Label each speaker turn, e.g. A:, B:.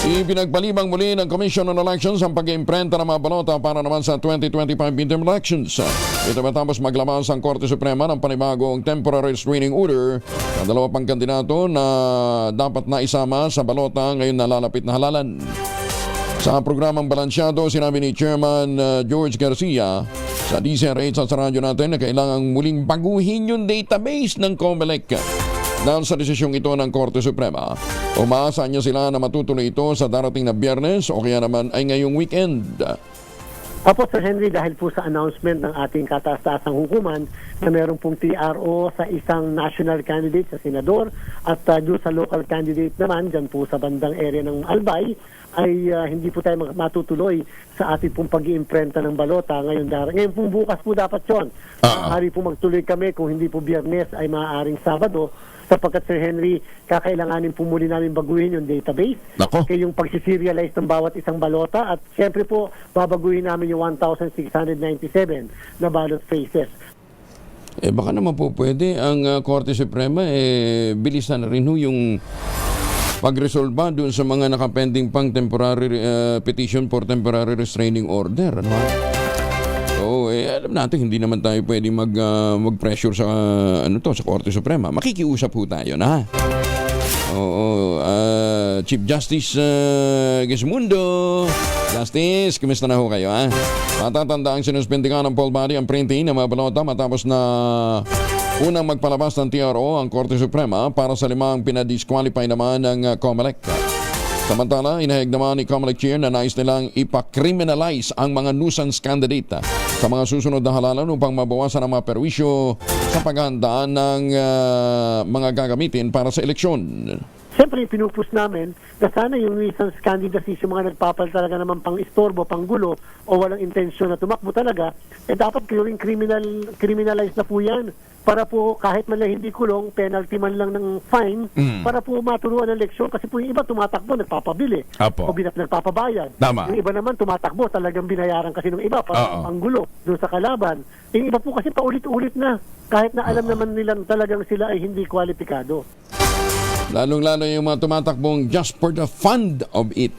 A: Ipinagpalibang muli ng Commission on Elections ang pag-iimprenta ng mga balota para naman sa 2025 midterm elections. Ito matapos maglabas ang Korte Suprema ng panibagong temporary restraining order sa dalawa pang kandidato na dapat na isama sa balota ngayon nalalapit na halalan. Sa programang Balansyado, sinabi ni Chairman George Garcia sa DZRH sa radyo natin na kailangang muling baguhin yung database ng COMELEC. Dahil sa desisyong ito ng Korte Suprema, umaasahan niya sila na matutuloy ito sa darating na Biyernes o kaya naman ay ngayong weekend.
B: Opo, Sir Henry, dahil po sa announcement ng ating kataas-taasang hukuman na meron pong TRO sa isang national candidate sa senador at doon sa local candidate naman, dyan po sa bandang area ng Albay, ay hindi po tayo matutuloy sa ating pong pag-iimprenta ng balota ngayon pong bukas po dapat yun. Maaari po magtuloy kami kung hindi po Biyernes ay maaaring Sabado sapagkat Sir Henry, kakailanganin po muli namin baguhin yung database. Kaya yung pag-serialize ng bawat isang balota at siyempre po babaguhin namin yung 1,697 na ballot faces.
A: Baka naman po pwede ang Korte Suprema bilisan na rin yung pag-resolba doon sa mga nakapending pang temporary petition for temporary restraining order. Ano? Alam natin hindi naman tayo pwede mag-pressure sa sa Korte Suprema. Makikiusap po tayo na. Chief Justice Gismundo. Justice, kumusta na ho kayo, ha? Matatanda ang sinuspindi nga ng poll body ang printing ng mga balota matapos na unang magpalabas ng TRO ang Korte Suprema para sa limang pinadisqualify naman ng COMELEC. Samantala, inahayag naman ni COMELEC Chair na nais nilang ipa-criminalize ang mga nuisance candidate sa mga susunod na halalan upang mabawasan ang mga perwisyo sa paghahandaan ng mga gagamitin para sa eleksyon.
B: Siyempre, pinupus namin na sana yung nuisance candidacies, yung mga nagpapal talaga naman pang istorbo, pang gulo, o walang intensyon na tumakbo talaga, dapat gawing criminalize na po yan. Para po kahit man lang hindi kulong, penalty man lang ng fine, para po maturuan ng leksyon. Kasi po yung iba tumatakbo, nagpapabili. O nagpapabayad.
A: Tama.
B: Yung iba naman tumatakbo, talagang binayaran kasi ng iba para panggulo doon sa kalaban. Yung iba po kasi paulit-ulit na. Kahit na alam naman nilang talagang sila ay hindi kwalipikado.
A: Lalong-lalo yung mga tumatakbong just for the fun of it.